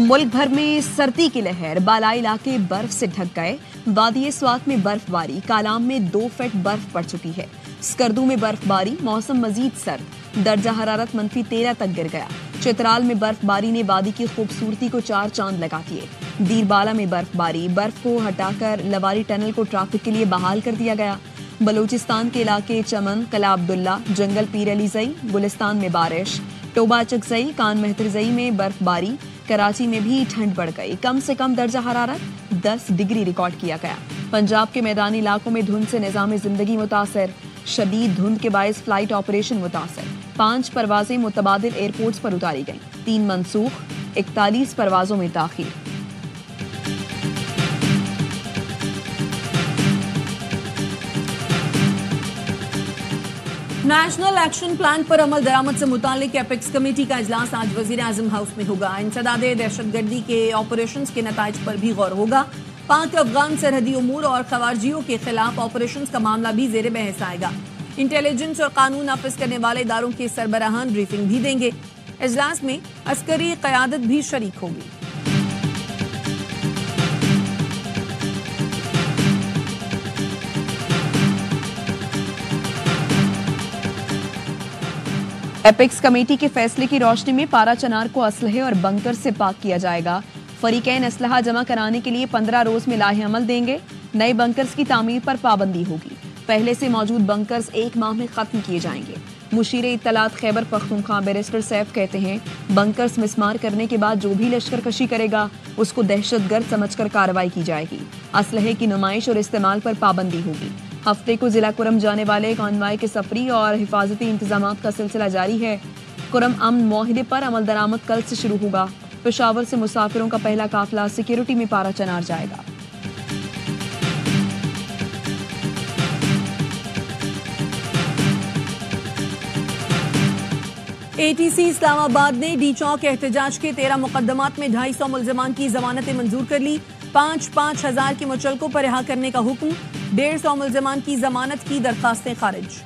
मुल्क भर में सर्दी की लहर, बालाई इलाके बर्फ से ढक गए। वादी स्वात में बर्फबारी, कालाम में 2 फीट बर्फ पड़ चुकी है। स्कर्दू में बर्फबारी, मौसम मजीद सर्द, दर्जा हरारत -13 तक गिर गया। चित्राल में बर्फबारी ने वादी की खूबसूरती को 4 चांद लगा दिए। दीरबाला में बर्फबारी, बर्फ को हटाकर लवारी टनल को ट्रैफिक के लिए बहाल कर दिया गया। बलूचिस्तान के इलाके चमन, कला अब्दुल्ला, जंगल पीर अली जई, गुलिस्तान में बारिश, टोबा चकजई, कान मेहतरजई में बर्फबारी। कराची में भी ठंड बढ़ गई, कम से कम दर्जा हरारत 10 डिग्री रिकॉर्ड किया गया। पंजाब के मैदानी इलाकों में धुंध से निजाम जिंदगी मुतासर, शदीद धुंध के बायस फ्लाइट ऑपरेशन मुतासर। 5 परवाजें मुतबादिल एयरपोर्ट्स पर उतारी गईं, 3 मनसूख, 41 परवाजों में ताखीर। नेशनल एक्शन प्लान पर अमल दरामद से मुतालिक एपेक्स कमेटी का इजलास आज वजीर आजम हाउस में होगा। इंसदादे दहशतगर्दी के ऑपरेशंस के नताइज पर भी गौर होगा। पाक अफगान सरहदी उमूर और खवारजियों के खिलाफ ऑपरेशंस का मामला भी जेर बहस आएगा। इंटेलिजेंस और कानून नाफिज करने वाले इदारों के सरबराहान ब्रीफिंग भी देंगे। इजलास में अस्करी क़यादत भी शरीक होगी। एपेक्स कमेटी के फैसले की रोशनी में पारा चनार को असलहे और बंकर से पाक किया जाएगा। फरीकैन असलहा जमा कराने के लिए 15 रोज में लाहे अमल देंगे। नए बंकर्स की तामीर पर पाबंदी होगी। पहले से मौजूद बंकर्स 1 माह में खत्म किए जाएंगे। मुशीर इत्तलात खैबर पख्तूनख्वा बैरिस्टर सैफ कहते हैं, बंकर्स मिसमार करने के बाद जो भी लश्कर कशी करेगा उसको दहशतगर्द समझकर कार्रवाई की जाएगी। असलहे की नुमाइश और इस्तेमाल पर पाबंदी होगी। हफ्ते को जिला कुरम जाने वाले कॉन्वाय के सफरी और हिफाजती इंतजाम का सिलसिला जारी है। कुरम अमन मुआहिदे पर अमल दरामद कल से शुरू होगा। पेशावर से मुसाफिरों का पहला काफिला सिक्योरिटी में पारा चनार जाएगा। ATC इस्लामाबाद ने डी चौक एहतजाज के 13 मुकदमात में 250 मुल्जिमान की जमानतें मंजूर कर ली। 5-5 हजार के मुचलकों पर रिहा करने का हुक्म। 150 मुल्जिमान की जमानत की दरखास्तें खारिज।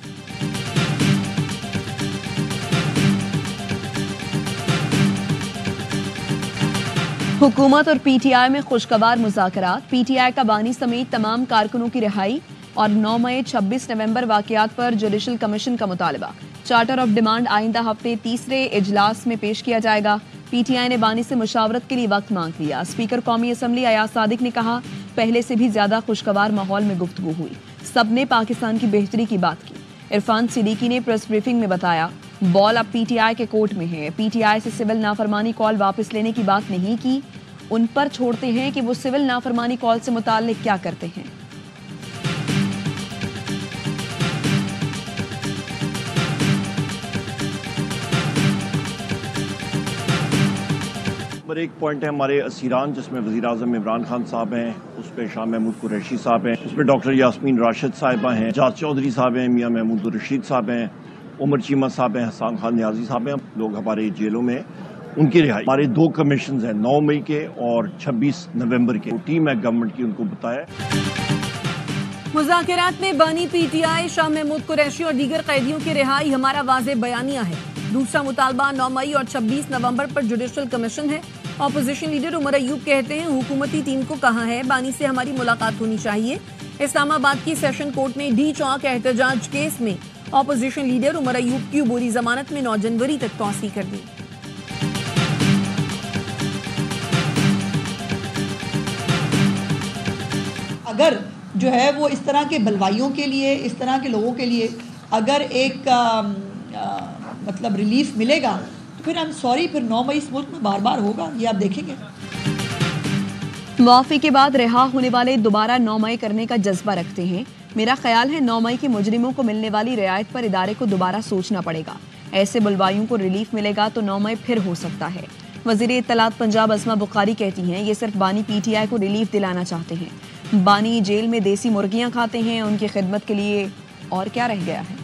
हुकूमत और PTI में खुशगवार मुज़ाकरात। PTI का बानी समेत तमाम कारकुनों की रिहाई और 9 मई 26 नवंबर वाकयात पर जुडिशल कमीशन का मुतालबा। चार्टर ऑफ डिमांड आइंदा हफ्ते 3रे इजलास में पेश किया जाएगा। PTI ने बानी से मुशावरत के लिए वक्त मांग लिया। स्पीकर कौमी असम्बली अयाज सादिक ने कहा, पहले से भी ज्यादा खुशगवार माहौल में गुफ्तगू हुई, सबने पाकिस्तान की बेहतरी की बात की। इरफान सिद्दीकी ने प्रेस ब्रीफिंग में बताया, बॉल अब PTI के कोर्ट में है। PTI से सिविल नाफरमानी कॉल वापस लेने की बात नहीं की, उन पर छोड़ते हैं कि वो सिविल नाफरमानी कॉल से मुताल्लिक क्या करते हैं। पर एक पॉइंट है हमारे असीरान, जिसमें वज़ीर आज़म इमरान खान साहब हैं, उस पर शाह महमूद कुरैशी साहब हैं, उस पर डॉक्टर यास्मीन राशिद साहिबा हैं, जाज चौधरी साहब हैं, मियाँ महमूद रशीद साहब हैं, उमर चीमा साहब हैं, हसन खान न्याजी साहब हैं। लोग हमारे जेलों में, उनकी रिहाई। हमारे 2 कमीशन हैं, 9 मई के और 26 नवंबर के। टीम है गवर्नमेंट की, उनको बताया। मुज़ाकरात में बानी PTI शाह महमूद कुरैशी और दीगर कैदियों की रिहाई हमारा वाज़ेह बयानिया है। दूसरा मुतालबा 9 मई और 26 नवंबर पर जुडिशल कमीशन है। ऑपोजिशन लीडर उमर अयूब कहते हैं, हुकूमती टीम को कहा है बानी से हमारी मुलाकात होनी चाहिए। इस्लामाबाद की सेशन कोर्ट ने डी चौक एहतजाज केस में ऑपोजिशन लीडर उमर अयूब की अबूरी जमानत में 9 जनवरी तक तौसीह कर दी। अगर जो है वो इस तरह के बलवाइयों के लिए, इस तरह के लोगों के लिए अगर एक मतलब रिलीफ मिलेगा तो फिर आई एम सॉरी, फिर 9 मई इस मुल्क में बार बार होगा, ये आप देखेंगे। मुआफ़ी के बाद रिहा होने वाले दोबारा 9 मई करने का जज्बा रखते हैं। मेरा ख्याल है 9 मई के मुजरिमों को मिलने वाली रियायत पर इदारे को दोबारा सोचना पड़ेगा। ऐसे बुलवाइयों को रिलीफ मिलेगा तो 9 मई फिर हो सकता है। वज़ीर इत्तलात पंजाब अस्मा बुखारी कहती हैं, ये सिर्फ बानी PTI को रिलीफ दिलाना चाहते हैं। बानी जेल में देसी मुर्गियां खाते हैं, उनकी खिदमत के लिए और क्या रह गया है।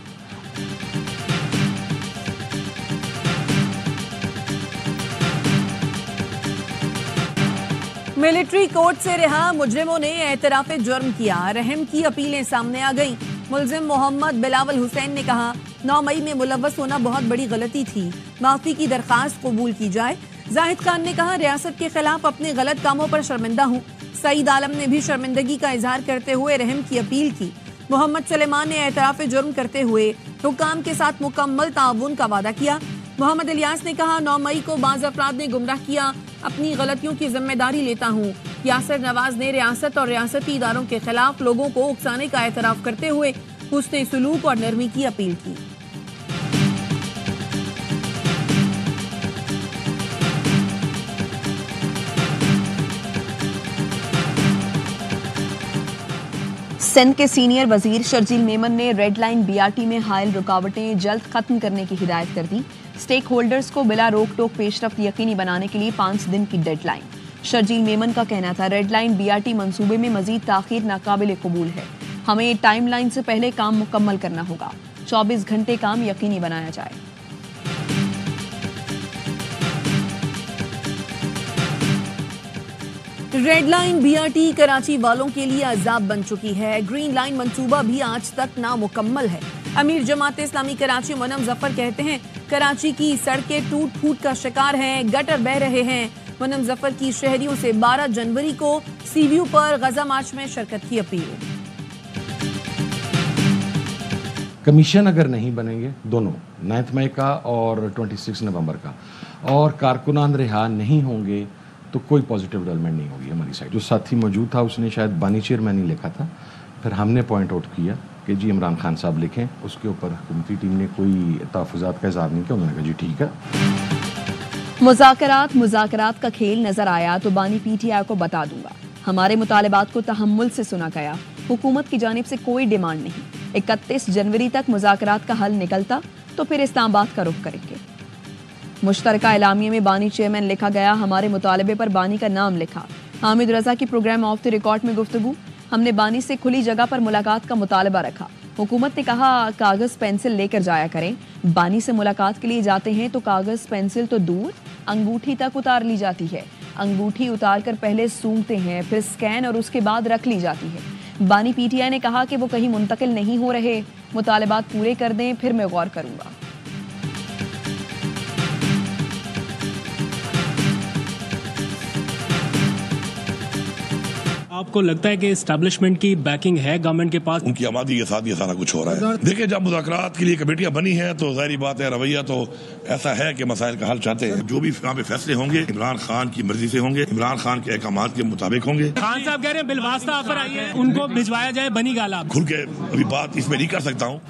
मिलिट्री कोर्ट से रिहा मुजरिमों ने एतराफ़े जुर्म किया। रहम की अपीलें सामने आ गईं। मुलजिम मोहम्मद बिलावल हुसैन ने कहा, 9 मई में मुलव्वस होना बहुत बड़ी गलती थी, माफ़ी की दरखास्त कबूल की जाए। जाहिद खान ने कहा, रियासत के खिलाफ अपने गलत कामों पर शर्मिंदा हूँ। सईद आलम ने भी शर्मिंदगी का इजहार करते हुए रहम की अपील की। मोहम्मद सुलेमान ने एतराफ़ जुर्म करते हुए हुकाम के साथ मुकम्मल ताउन का वादा किया। मोहम्मद इलियास ने कहा, 9 मई को बाज़ अफराद ने गुमराह किया, अपनी गलतियों की जिम्मेदारी लेता हूँ। यासिर नवाज ने रियासत और रियासती इदारों के खिलाफ लोगों को उकसाने का एतराफ़ करते हुए हुस्न सुलूक और नरमी की अपील की। सिंध के सीनियर वजीर शर्जील मेमन ने रेड लाइन बीआरटी में हायल रुकावटें जल्द खत्म करने की हिदायत कर दी। स्टेक होल्डर्स को बिला रोक टोक पेशरफ्त यकीनी बनाने के लिए 5 दिन की डेडलाइन। शर्जील मेमन का कहना था, रेड लाइन बीआरटी मंसूबे में मजीद ताखीर नाकाबिल कबूल है। हमें टाइमलाइन से पहले काम मुकम्मल करना होगा। 24 घंटे काम यकीनी बनाया जाए। रेड लाइन बीआरटी कराची वालों के लिए अजाब बन चुकी है। ग्रीन लाइन मंसूबा भी आज तक नामुकम्मल है। अमीर जमात इस्लामी कराची मुनम जफर कहते हैं, कराची की सड़कें टूट फूट का शिकार हैं, गटर बह रहे हैं। मुनम जफर की शहरियों से 12 जनवरी को सीव्यू पर गजा मार्च में शिरकत की अपील। कमीशन अगर नहीं बनेंगे, दोनों 9 मई का और 26 नवंबर का, और कारकुनान रिहा नहीं होंगे तो कोई पॉजिटिव डेवलपमेंट नहीं होगी हमारी साइड। जो साथी मौजूद था उसने शायद बानी चेयरमैन ही लिखा था, फिर हमने पॉइंट आउट किया कि जी इमरान खान साहब लिखें। उसके ऊपर हुकूमती टीम ने कोई तहफ़्फ़ुज़ात का इज़हार नहीं किया। उन्होंने कहा जी ठीक है। मुज़ाकरात का खेल नजर आया तो बानी पीटीआई को बता दूंगा। हमारे मुतालबात को तहम्मुल से सुना गया। हुकूमत की जानिब से कोई डिमांड नहीं। 31 जनवरी तक मुज़ाकरात का हल निकलता तो फिर इस्लामाबाद का रुख करेंगे। मुश्तरका एलामिया में बानी चेयरमैन लिखा गया। हमारे मुतालबे पर बानी का नाम लिखा। हामिद रजा की प्रोग्राम ऑफ द रिकॉर्ड में गुफ्तगू। हमने बानी से खुली जगह पर मुलाकात का मुतालबा रखा। हुकूमत ने कहा, कागज पेंसिल लेकर जाया करें। बानी से मुलाकात के लिए जाते हैं तो कागज पेंसिल तो दूर, अंगूठी तक उतार ली जाती है। अंगूठी उतार कर पहले सूंघते हैं, फिर स्कैन और उसके बाद रख ली जाती है। बानी पीटीआई ने कहा कि वो कहीं मुंतकिल नहीं हो रहे। मुतालबात पूरे कर दें, फिर मैं गौर करूंगा। आपको लगता है कि एस्टैब्लिशमेंट की बैकिंग है गवर्नमेंट के पास? उनकी आबादी के साथ ये सारा कुछ हो रहा है। देखिए, जब मुज़ाकरात के लिए कमेटियां बनी हैं तो जाहिर बात है रवैया तो ऐसा है कि मसाइल का हल चाहते हैं। जो भी यहाँ पे फैसले होंगे इमरान खान की मर्जी से होंगे, इमरान खान के अहकामात के मुताबिक होंगे। खान साहब कह रहे हैं बिलवास्ता ऑफर आई है, उनको भिजवाया जाए बनी गाला। खुल के अभी बात इसमें नहीं कर सकता हूँ।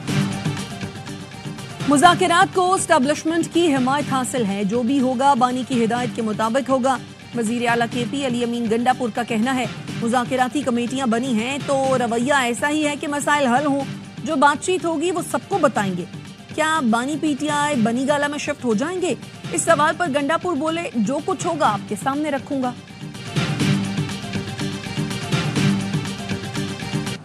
मुज़ाकरात को एस्टैब्लिशमेंट की हिमायत हासिल है। जो भी होगा बानी की हिदायत के मुताबिक होगा। वजीर आला केपी अली अमीन गंडापुर का कहना है, मुज़ाकराती कमेटियां बनी हैं तो रवैया ऐसा ही है कि मसाइल हल हों। जो बातचीत होगी वो सबको बताएंगे। क्या बानी पीटीआई बनी गाला में शिफ्ट हो जाएंगे? इस सवाल पर गंडापुर बोले, जो कुछ होगा आपके सामने रखूंगा।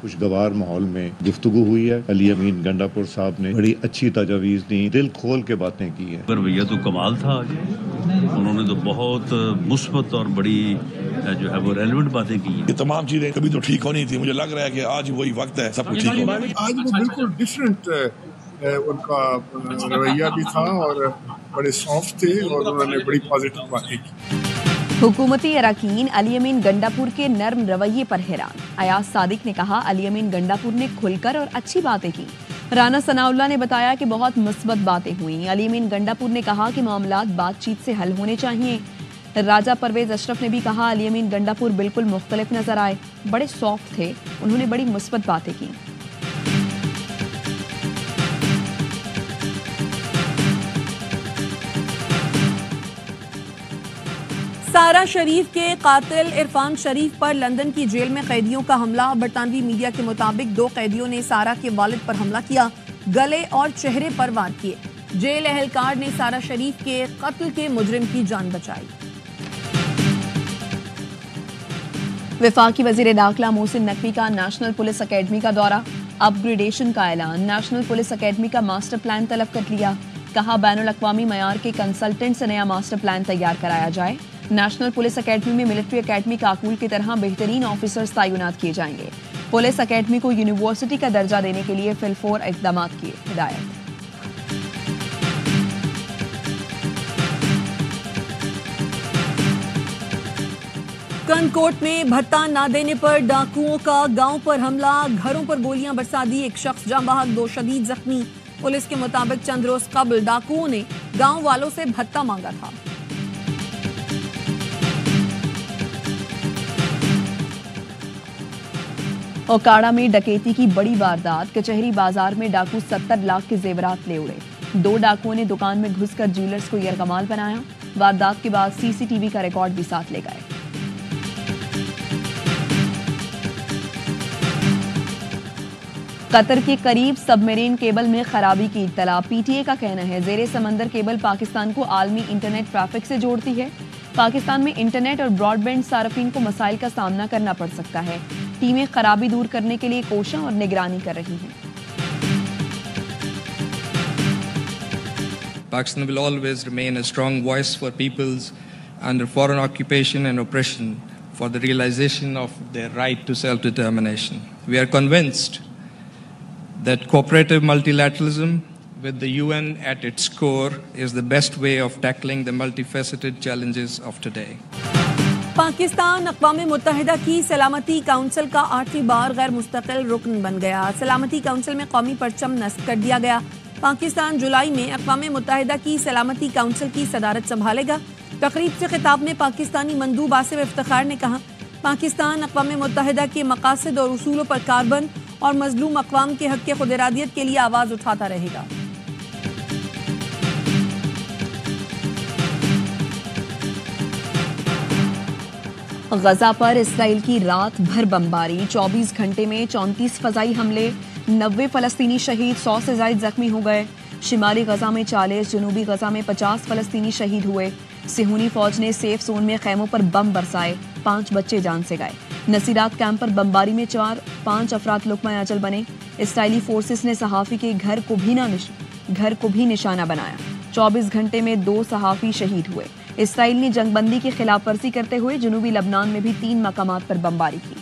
खुशगवार माहौल में गुफ्तगू हुई है। अली अमीन गंडापुर साहब ने बड़ी अच्छी तजावीज़ दी, दिल खोल के बातें की है। रवैया तो कमाल था आज, उन्होंने तो बहुत मुस्बत और बड़ी जो है वो रेलेवेंट बातें की हैं। ये तमाम चीजें कभी तो ठीक होनी थी। मुझे लग रहा है कि आज वही वक्त है, सब कुछ ठीक होगा। आज वो बिल्कुल डिफरेंट उनका रवैया भी था और बड़े सॉफ्ट थे और उन्होंने बड़ी पॉजिटिव बातें की। हुकूमती अरकान अली अमीन गंडापुर के नर्म रवैये पर हैरान। अयाज सादिक ने कहा, अली अमीन गंडापुर ने खुलकर और अच्छी बातें की। राना सनाउल्लाह ने बताया कि बहुत मुस्बत बातें हुई। अली अमीन गंडापुर ने कहा कि मामलात बातचीत से हल होने चाहिए। राजा परवेज अशरफ ने भी कहा, अली अमीन गंडापुर बिल्कुल मुख्तलिफ नजर आए, बड़े सॉफ्ट थे, उन्होंने बड़ी मुस्बत बातें की। सारा शरीफ के कातिल इरफान शरीफ पर लंदन की जेल में कैदियों का हमला। बरतानवी मीडिया के मुताबिक 2 कैदियों ने सारा के वालिद पर हमला किया, गले और चेहरे पर वार किए। जेल एहलकार ने सारा शरीफ के कत्ल के मुजरिम की जान बचाई। वफाकी वजीर दाखिला मोहसिन नकवी का नेशनल पुलिस अकेडमी का दौरा। अपग्रेडेशन का ऐलान। नेशनल पुलिस अकेडमी का मास्टर प्लान तलब कर लिया। कहा, बैनुल अक़वामी मयार के कंसल्टेंट से नया मास्टर प्लान तैयार कराया जाए। नेशनल पुलिस अकेडमी में मिलिट्री अकेडमी काकूल की तरह बेहतरीन ऑफिसर्स तैनात किए जाएंगे। पुलिस अकेडमी को यूनिवर्सिटी का दर्जा देने के लिए फिलफोर इक़दाम की हिदायत। सिकंदकोट में भत्ता न देने पर डाकुओं का गांव पर हमला, घरों पर गोलियां बरसा दी, एक शख्स जाँ बहक, 2 शदीद जख्मी। पुलिस के मुताबिक चंद रोज कबल डाकुओं ने गांव वालों से भत्ता मांगा था। ओकाड़ा में डकैती की बड़ी वारदात, कचहरी बाजार में डाकू 70 लाख के जेवरात ले उड़े। 2 डाकुओं ने दुकान में घुसकर ज्वेलर्स को यरगमाल बनाया। वारदात के बाद सीसीटीवी का रिकॉर्ड भी साथ ले गए। कतर के करीब सबमरीन केबल में खराबी की इत्तला, पीटीए का कहना है जेरे समंदर केबल पाकिस्तान को आलमी इंटरनेट ट्रैफिक से जोड़ती है। पाकिस्तान में इंटरनेट और ब्रॉडबैंड सार्फिन को मसाइल का सामना करना पड़ सकता है। टीमें खराबी दूर करने के लिए कोशिश और निगरानी कर रही हैं। Pakistan will always remain a strong voice for peoples under foreign occupation and oppression for the realization of their right to self-determination. We are convinced that cooperative multilateralism with the UN at its core is the best way of tackling the multifaceted challenges of today. Pakistan अक़वाम मुत्तहिदा की सलामती council का 8वीं बार गैर मुस्तकिल रुकन बन गया। सलामती काउंसिल में कौमी परचम नस्ब कर दिया गया। पाकिस्तान जुलाई में अक़वाम मुत्तहिदा की सलामती काउंसिल की सदारत संभालेगा। तकरीब से खिताब में पाकिस्तानी मंदूब आसिफ इफ्तिखार ने कहा, पाकिस्तान अक़वाम मुत्तहिदा के मकासद और उसूलों पर कार्बन और मजलूम अक़वाम के हक़ के खुदइरादियत के लिए आवाज़ उठाता रहेगा। गजा पर इसराइल की रात भर बमबारी, 24 घंटे में 34 फजाई हमले, 90 फलस्तीनी शहीद, 100 से ज्यादा जख्मी हो गए। शिमाली गजा में 40, जनूबी गजा में 50 फलस्तीनी शहीद हुए। सिहूनी फौज ने सेफ जोन में खैमों पर बम बरसाए, 5 बच्चे जान से गए। नसीरात कैंप पर बमबारी में 5 अफराद लुक़मा अजल बने। इसराइली फोर्सेस ने सहाफ़ी के घर को भी निशाना बनाया। 24 घंटे में 2 सहाफ़ी शहीद हुए। इसराइल ने जंगबंदी की खिलाफ वर्जी करते हुए जनूबी लबनान में भी 3 मकामात पर बमबारी की।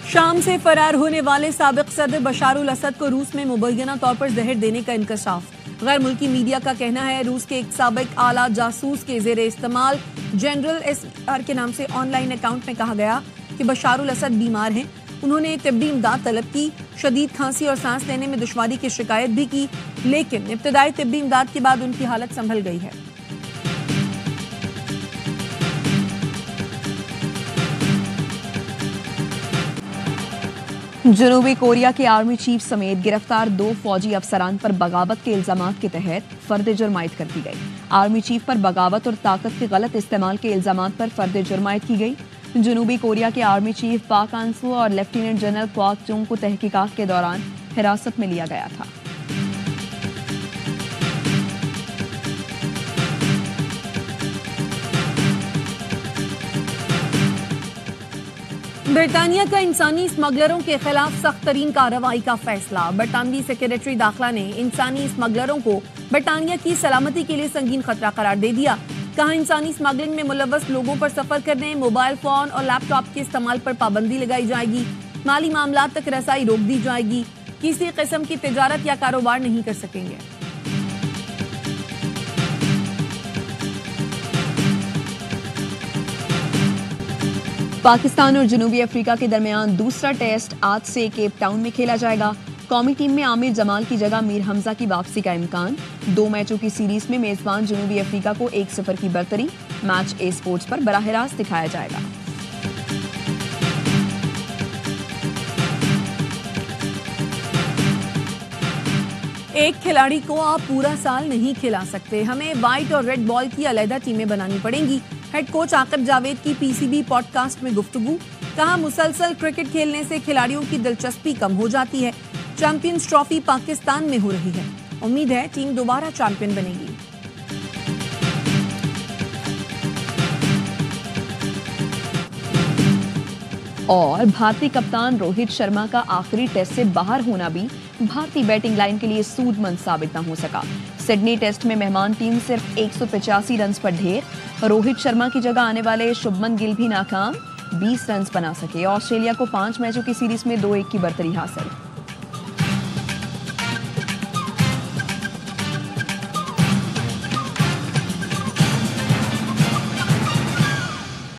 शाम से फरार होने वाले साबिक सदर बशारुल असद को रूस में मुबैना तौर पर जहर देने का इंकशाफ। गैर मुल्की मीडिया का कहना है रूस के एक साबिक आला जासूस के जेर इस्तेमाल जनरल SR के नाम से ऑनलाइन अकाउंट में कहा गया कि बशारुल असद बीमार हैं। उन्होंने तिब्बी इमदाद तलब की, शदीद खांसी और सांस लेने में दुश्वारी की शिकायत भी की, लेकिन इब्तदाई तिब्बी इमदाद के बाद उनकी हालत संभल गई है। जनूबी कोरिया के आर्मी चीफ समेत गिरफ्तार 2 फौजी अफसरान पर बगावत के इल्जामात के तहत फर्द जुर्मायत कर दी गई। आर्मी चीफ पर बगावत और ताकत के गलत इस्तेमाल के इल्जामात पर फर्द जुर्मायत की गई। जनूबी कोरिया के आर्मी चीफ पाक आंसू और लेफ्टिनेंट जनरल क्वाक चुंग को तहकीकात के दौरान हिरासत में लिया गया था। बरतानिया का इंसानी स्मगलरों के खिलाफ सख्त तरीन कार्रवाई का फैसला। बरतानवी सेक्रेटरी दाखिला ने इंसानी स्मगलरों को बरतानिया की सलामती के लिए संगीन खतरा करार दे दिया। कहा, इंसानी स्मगलिंग में मुलव्वस लोगों पर सफर करने, मोबाइल फोन और लैपटॉप के इस्तेमाल पर पाबंदी लगाई जाएगी। माली मामलात तक रसाई रोक दी जाएगी। किसी किस्म की तिजारत या कारोबार नहीं कर सकेंगे। पाकिस्तान और जनूबी अफ्रीका के दरमियान दूसरा टेस्ट आज से केप टाउन में खेला जाएगा। कौमी टीम में आमिर जमाल की जगह मीर हमजा की वापसी का इम्कान। 2 मैचों की सीरीज में मेजबान जनूबी अफ्रीका को 1-0 की बर्तरी। मैच ए स्पोर्ट्स पर बराह रास्त दिखाया जाएगा। एक खिलाड़ी को आप पूरा साल नहीं खिला सकते, हमें व्हाइट और रेड बॉल की अलग टीमें बनानी पड़ेंगी। हेड कोच आकिब जावेद की PCB पॉडकास्ट में गुफ्तगू। कहा, मुसलसल क्रिकेट खेलने से खिलाड़ियों की दिलचस्पी कम हो जाती है। चैंपियंस ट्रॉफी पाकिस्तान में हो रही है, उम्मीद है टीम दोबारा चैंपियन बनेगी। और भारतीय कप्तान रोहित शर्मा का आखिरी टेस्ट से बाहर होना भी भारतीय बैटिंग लाइन के लिए सूदमंद साबित न हो सका। सिडनी टेस्ट में मेहमान टीम सिर्फ 185 रन पर ढेर। रोहित शर्मा की जगह आने वाले शुभमन गिल भी नाकाम, 20 रन बना सके। ऑस्ट्रेलिया को 5 मैचों की सीरीज में 2-1 की बर्तरी हासिल।